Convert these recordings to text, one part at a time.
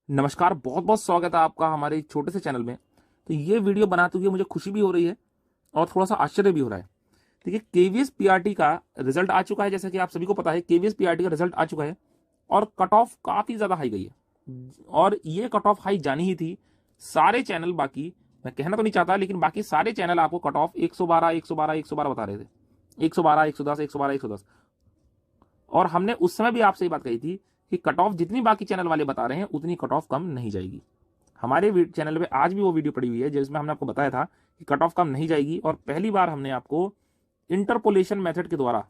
नमस्कार, बहुत बहुत स्वागत है आपका हमारे एक छोटे से चैनल में। तो ये वीडियो बनाते हुए मुझे खुशी भी हो रही है और थोड़ा सा आश्चर्य भी हो रहा है। देखिए, केवीएस पीआरटी का रिजल्ट आ चुका है। जैसा कि आप सभी को पता है, केवीएस पीआरटी का रिजल्ट आ चुका है और कट ऑफ काफ़ी ज़्यादा हाई गई है और ये कट ऑफ हाई जानी ही थी। सारे चैनल, बाकी मैं कहना तो नहीं चाहता, लेकिन बाकी सारे चैनल आपको कट ऑफ 112 112 112 बता रहे थे। 112 110 112 110। और हमने उस समय भी आपसे ये बात कही थी कि कट ऑफ जितनी बाकी चैनल वाले बता रहे हैं उतनी कट ऑफ कम नहीं जाएगी। हमारे चैनल पे आज भी वो वीडियो पड़ी हुई है जिसमें हमने आपको बताया था कि कट ऑफ कम नहीं जाएगी और पहली बार हमने आपको इंटरपोलेशन मेथड के द्वारा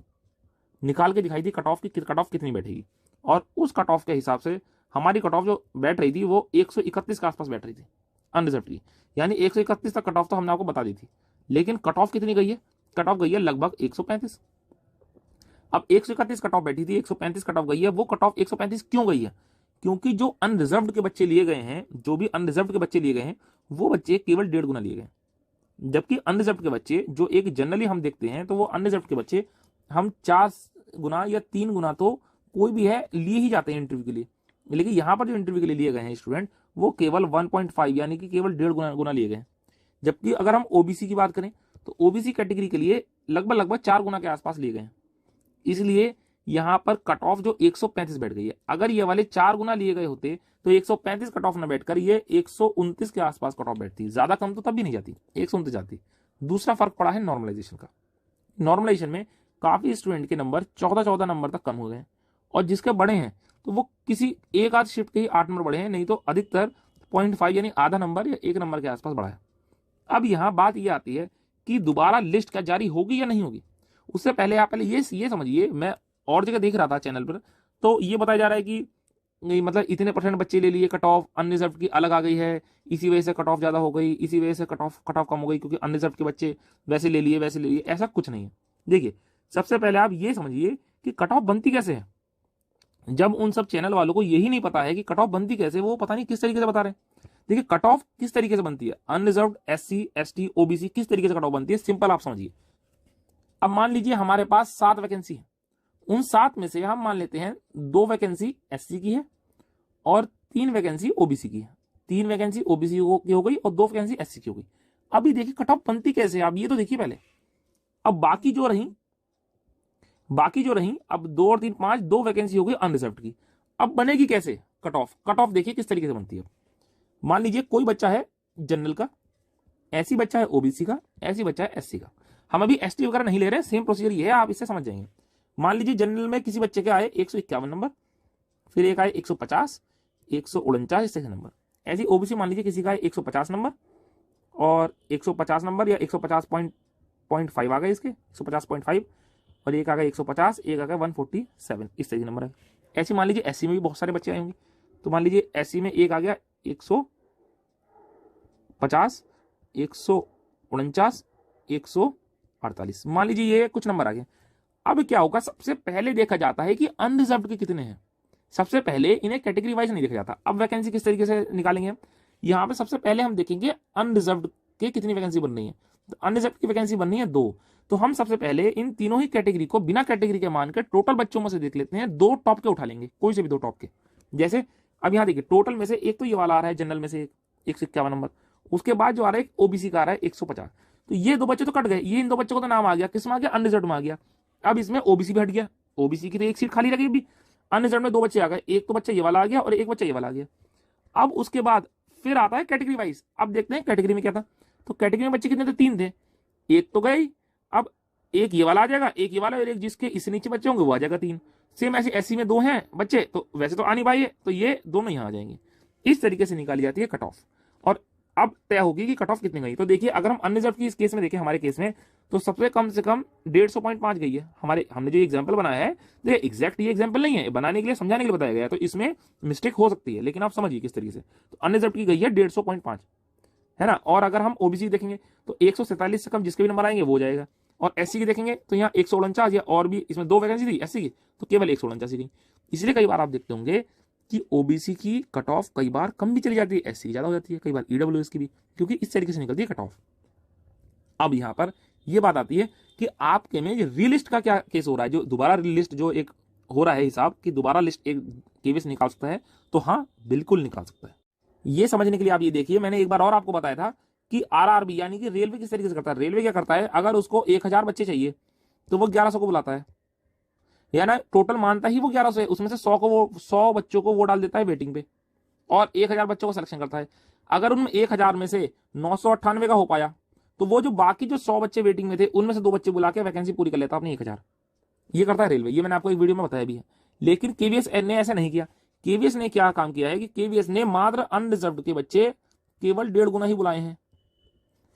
निकाल के दिखाई थी कट ऑफ की कट ऑफ कितनी बैठेगी। और उस कट ऑफ के हिसाब से हमारी कट ऑफ जो बैठ रही थी वो 131 के आसपास बैठ रही थी अनरिजर्व की। यानी 131 तक कट ऑफ तो हमने आपको बता दी थी, लेकिन कट ऑफ कितनी गई है? कट ऑफ गई है लगभग 135। अब 131 कट ऑफ बैठी थी, 135 कट ऑफ गई है। वो कट ऑफ 135 क्यों गई है? क्योंकि जो अनरिजर्व्ड के बच्चे लिए गए हैं, जो भी अनरिजर्व्ड के बच्चे लिए गए हैं, वो बच्चे केवल 1.5 गुना लिए गए। जबकि अनरिजर्व्ड के बच्चे जो एक जनरली हम देखते हैं, तो वो अनरिजर्व्ड के बच्चे हम 4 गुना या 3 गुना तो कोई भी है लिए ही जाते हैं इंटरव्यू के लिए। लेकिन यहाँ पर जो इंटरव्यू के लिए लिए गए हैं स्टूडेंट, वो केवल 1.5 यानी कि केवल 1.5 गुना लिए गए हैं। जबकि अगर हम ओबीसी की बात करें तो ओबीसी कैटेगरी के लिए लगभग 4 गुना के आसपास लिए गए हैं। इसलिए यहां पर कट ऑफ जो 135 बैठ गई है, अगर ये वाले 4 गुना लिए गए होते तो 135 कट ऑफ न बैठकर ये 129 के आसपास कट ऑफ बैठती। ज्यादा कम तो तब भी नहीं जाती, 129 जाती। दूसरा फर्क पड़ा है नॉर्मलाइजेशन का। नॉर्मलाइजेशन में काफी स्टूडेंट के नंबर 14 नंबर तक कम हो गए और जिसके बड़े हैं तो वो किसी एक आध शिफ्ट के ही 8 नंबर बढ़े हैं, नहीं तो अधिकतर 0.5 यानी आधा नंबर या 1 नंबर के आसपास बढ़ा है। अब यहां बात ये आती है कि दोबारा लिस्ट क्या जारी होगी या नहीं होगी। उससे पहले आप ये समझिए, मैं और जगह देख रहा था चैनल पर, तो ये बताया जा रहा है कि नहीं, मतलब इतने परसेंट बच्चे ले लिए, कट ऑफ अनरिजर्व की अलग आ गई है, इसी वजह से कट ऑफ ज्यादा हो गई, इसी वजह से कट ऑफ कम हो गई क्योंकि अनरिजर्व के बच्चे वैसे ले लिए। ऐसा कुछ नहीं है। देखिए, सबसे पहले आप ये समझिए कि कट ऑफ बनती कैसे है। जब उन सब चैनल वालों को यही नहीं पता है कि कट ऑफ बनती कैसे, वो पता नहीं किस तरीके से बता रहे हैं। देखिए, कट ऑफ किस तरीके से बनती है, अनरिजर्व्ड, एससी, एसटी, ओबीसी किस तरीके से कट ऑफ बनती है, सिंपल आप समझिए। अब मान लीजिए हमारे पास 7 वैकेंसी है। उन 7 में से हम मान लेते हैं 2 वैकेंसी एससी की है और 3 वैकेंसी ओबीसी की है। 3 वैकेंसी ओबीसी की हो गई और 2 वैकेंसी एससी की हो गई। अभी देखिए कट ऑफ बनती कैसे है, आप ये तो देखिए पहले। अब बाकी जो रही अब 2 और 3 5 2 वैकेंसी हो गई अनरिजर्व्ड की। अब बनेगी कैसे कट ऑफ? कट ऑफ देखिए किस तरीके से बनती है। मान लीजिए कोई बच्चा है जनरल का, ऐसी बच्चा है ओबीसी का, ऐसी बच्चा है एससी का। हम अभी एसटी वगैरह नहीं ले रहे, सेम प्रोसीजर ये है, आप इससे समझ जाएंगे। मान लीजिए जनरल में किसी बच्चे के आए 151 नंबर, फिर एक आए 150, 149 इस तरह से नंबर। ऐसी ओबीसी मान लीजिए किसी का आए 150 नंबर और 150 नंबर या 150.5 आ गए इसके, 150.5, और एक आ गया 150, एक आ गया 147, इस तरह के नंबर है। ऐसे मान लीजिए एससी में भी बहुत सारे बच्चे आए होंगे, तो मान लीजिए एससी में एक आ गया 150, 149, 148, मान लीजिए ये कुछ नंबर आ गए। अब क्या होगा, सबसे पहले देखा जाता है कि अनरिजर्व्ड के कितने हैं। सबसे पहले इन्हें कैटेगरी वाइज नहीं देखा जाता। अब वैकेंसी किस तरीके से निकालेंगे, यहां पे सबसे पहले हम देखेंगे अनरिजर्व्ड के कितनी वैकेंसी बन रही है। तो अनरिजर्व्ड की वैकेंसी बननी है 2। तो हम सबसे पहले इन तीनों ही कैटेगरी को बिना कैटेगरी के मानकर टोटल बच्चों में से देख लेते हैं, 2 टॉप के उठा लेंगे, कोई से भी 2 टॉप के। जैसे अब यहां देखिए, टोटल में से एक तो ये वाला आ रहा है जनरल में से 151 नंबर, उसके बाद जो आ रहा है ओबीसी का आ रहा है 150। तो ये 2 बच्चे तो कट गए, ये इन 2 बच्चों को तो नाम आ गया, किस में आ गया, अनरिजर्व्ड में आ गया। अब इसमें ओबीसी भी हट गया, ओबीसी की तो एक सीट खाली रही भी। अनरिजर्व्ड में 2 बच्चे आ गए, एक तो बच्चा ये वाला आ गया और एक बच्चा ये वाला आ गया। अब उसके बाद फिर आता है कैटेगरी वाइज। अब देखते हैं कैटेगरी में क्या था। तो कैटेगरी में बच्चे कितने थे, 3 थे, एक तो गए। अब एक ये वाला आ जाएगा, एक ये वाला, और एक जिसके इससे नीचे बच्चे होंगे वो आ जाएगा 3। सेम ऐसे एससी में 2 हैं बच्चे, तो वैसे तो आ नहीं पाए, तो ये दोनों यहां आ जाएंगे। इस तरीके से निकाली जाती है कट ऑफ। और अब तय होगी कि कट ऑफ कितनी गई। तो देखिए, अगर हम अनरिजर्व की इस केस में देखें, हमारे केस में, तो सबसे कम से कम 150.5 गई है। हमने जो एग्जाम्पल बनाया है, देखिए एग्जैक्ट ये एग्जाम्पल नहीं है, बनाने के लिए, समझाने के लिए बताया गया है, तो इसमें मिस्टेक हो सकती है, लेकिन आप समझिए किस तरीके से। तो अनरिजर्व की गई है 150.5, है ना। और अगर हम ओबीसी देखेंगे तो 147 से कम जिसके भी नंबर आएंगे वो हो जाएगा। और एससी की देखेंगे तो यहाँ 149, या और भी इसमें 2 वैकेंसी थी एससी की, तो केवल 149 गई। इसलिए कई बार आप देखते होंगे कि ओबीसी की कट ऑफ कई बार कम भी चली जाती है, एससी की ज्यादा हो जाती है, कई बार ईडब्ल्यूएस की भी, क्योंकि इस तरीके से निकलती है कट ऑफ। अब यहां पर यह बात आती है कि आपके में रिलिस्ट का क्या केस हो रहा है। जो दोबारा रिलिस्ट, जो एक हो रहा है हिसाब कि दोबारा लिस्ट एक केवीएस निकाल सकता है, तो हाँ बिल्कुल निकाल सकता है। ये समझने के लिए आप ये देखिए, मैंने एक बार और आपको बताया था कि आरआरबी यानी कि रेलवे किस तरीके से करता है। रेलवे क्या करता है, अगर उसको 1000 बच्चे चाहिए तो वो 1100 को बुलाता है, या ना टोटल मानता ही वो 1100 है, उसमें से 100 बच्चों को वो डाल देता है वेटिंग पे और 1000 बच्चों को सिलेक्शन करता है। अगर उनमें 1000 में से 998 का हो पाया तो वो जो बाकी जो 100 बच्चे वेटिंग में थे उनमें से 2 बच्चे बुला के वैकेंसी पूरी कर लेता अपनी 1000। ये करता है रेलवे, ये मैंने आपको एक वीडियो में बताया भी है। लेकिन केवीएस ने ऐसा नहीं किया। केवीएस ने क्या काम किया है कि केवीएस ने मात्र अनरिजर्व के बच्चे केवल 1.5 गुना ही बुलाए हैं,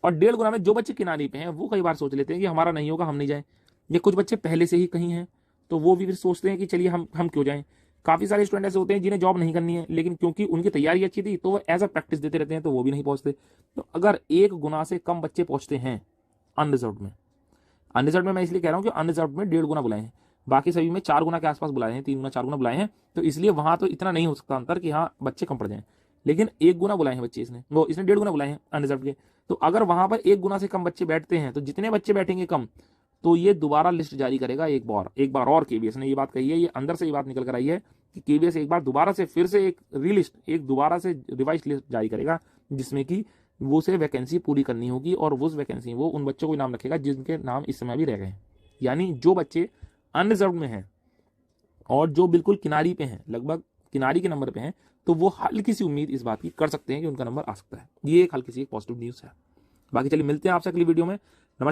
और 1.5 गुना में जो बच्चे किनारे पे हैं वो कई बार सोच लेते हैं कि हमारा नहीं होगा, हम नहीं जाएं। ये कुछ बच्चे पहले से ही कहीं हैं तो वो भी फिर सोचते हैं कि चलिए हम क्यों जाएं। काफी सारे स्टूडेंट ऐसे होते हैं जिन्हें जॉब नहीं करनी है, लेकिन क्योंकि उनकी तैयारी अच्छी थी तो वो एज अ प्रैक्टिस देते रहते हैं, तो वो भी नहीं पहुंचते। तो अगर 1 गुना से कम बच्चे पहुंचते हैं अनरिजर्व में, अनरिजर्व में मैं इसलिए कह रहा हूं कि अनरिजर्व में 1.5 गुना बुलाए हैं, बाकी सभी में 4 गुना के आसपास बुलाए हैं, 3 गुना 4 गुना बुलाए हैं, तो इसलिए वहां तो इतना नहीं हो सकता अंतर कि हाँ बच्चे कम पड़ जाएं। लेकिन 1 गुना बुलाए हैं बच्चे, इसने 1.5 गुना बुलाए हैं अनरिजर्व के। तो अगर वहां पर 1 गुना से कम बच्चे बैठते हैं तो जितने बच्चे बैठेंगे कम, तो ये दोबारा लिस्ट जारी करेगा एक बार और केवीएस ने ये बात कही है, ये अंदर से ये बात निकल कर आई है कि केवीएस एक बार दोबारा से फिर से एक रीलिस्ट, एक दोबारा से रिवाइज लिस्ट जारी करेगा, जिसमें कि वो से वैकेंसी पूरी करनी होगी, और उस वैकेंसी वो उन बच्चों को नाम रखेगा जिनके नाम इस समय भी रह गए हैं। यानी जो बच्चे अनरिजर्व में हैं और जो बिल्कुल किनारी पे हैं, लगभग किनारी के नंबर पे हैं, तो वो हल्की सी उम्मीद इस बात की कर सकते हैं कि उनका नंबर आ सकता है। ये एक हल्की सी एक पॉजिटिव न्यूज़ है। बाकी चलिए मिलते हैं आपसे अगली वीडियो में।